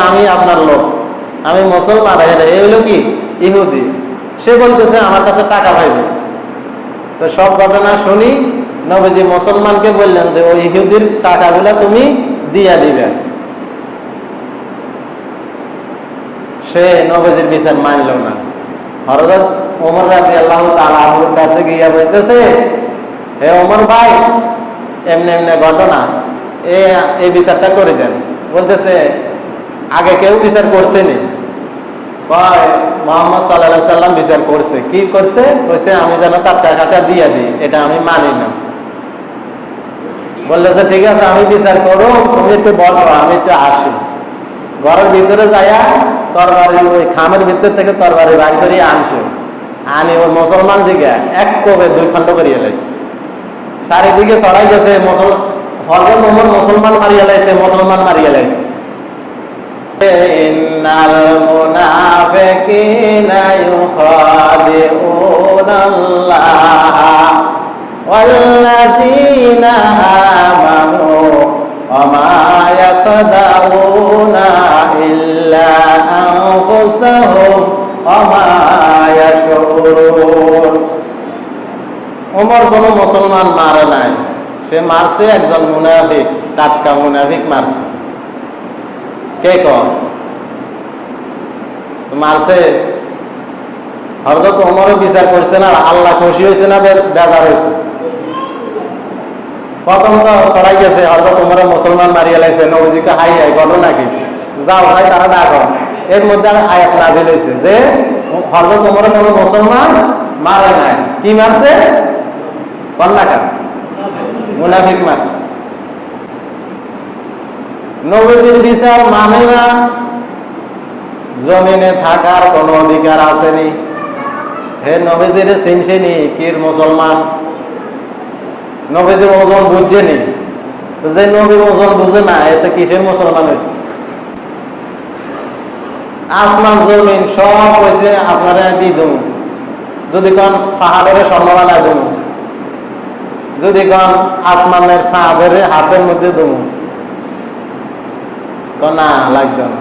আমি আপনার লোক, আমি মুসলমান, এই হলো কি ইহুদি। সে বলতেছে আমার কাছে টাকা পাইবে। তো সব ঘটনা শুনি নবীজি মুসলমানকে বললেন যে ওই ইহুদির টাকাগুলা তুমি দিয়া দিবে। সে নবীজির বিচার মানল না। হযরত ওমর রাদিয়াল্লাহু তাআলা আনহুর কাছে গিয়া বলতেছে, হে ওমর ভাই, এমনি এমনি ঘটনা, এই বিচারটা করে দেন। বলতেছে আগে কেউ বিচার করছেনি? মুহাম্মদ সাল্লাল্লাহু আলাইহি সাল্লাম বিচার করছে। কি করছে? কইছে আমি যেন তার টাকাটা দিয়ে দিই, এটা আমি মানি না। বলতেছে ঠিক আছে, আমি বিচার করো, তুমি একটু বলো, আমি একটু আসি। ঘরের ভিতরে যাইয়া তরবারি, ওই খামের ভিতর থেকে তরবারি বাইর করে আনছে। আনি ওই মুসলমান জিগা এক কোবে দুই খণ্ড করিয়ে লাইছে। চারিদিকে ছড়াই গেছে, হযরত ওমর মুসলমান মারিয়া লাইছে, মুসলমান মারিয়া লাইছে। ইন্নাল মুনাফিকিনা ইউখাদিউনাল্লাহ ওয়াল্লাযীনা আমানু ওয়া মা ইয়াখদাউনা ইল্লা আনফুসাহুম ওয়া মা ইয়াশউরুন। ওমর কোন মুসলমান মারে নাই, সে মারছে একজন মুনাফিক, টাটকা মুনাফিক মারছে। কে মারছে? হযরত ওমরও বিচার করছে না, আল্লাহ খুশি হয়েছে না বেজার হয়েছে? প্রথম তো ছড়াই গেছে, হযরত ওমর মুসলমান মারিয়া লাইছে। নবীজিকে হাই হাই ঘটনা কি, যাও ভাই তারা ডাকো। এর মধ্যে আয়াত নাযিল হয়েছে যে হযরত ওমর কোন মুসলমান মারে নাই। কি মারছে? কন্যাকা মুনাফিক মারছে। নবীজির বিচার মানে না, জমিনে থাকার কোন অধিকার আসেনি। হে নবীজির চিনছেনি কির মুসলমান? নবীজির ওজন বুঝছেনি? যে নবীর ওজন বুঝে না, এতে কিসের মুসলমান হয়েছে? আসমান জমিন সব হয়েছে আপনারা দিয়ে দেব। যদি কোন পাহাড়ের সম্ভাবনা দেব, যদি কোন আসমানের সাহাবের হাতের মধ্যে দেব, না লাগবে না।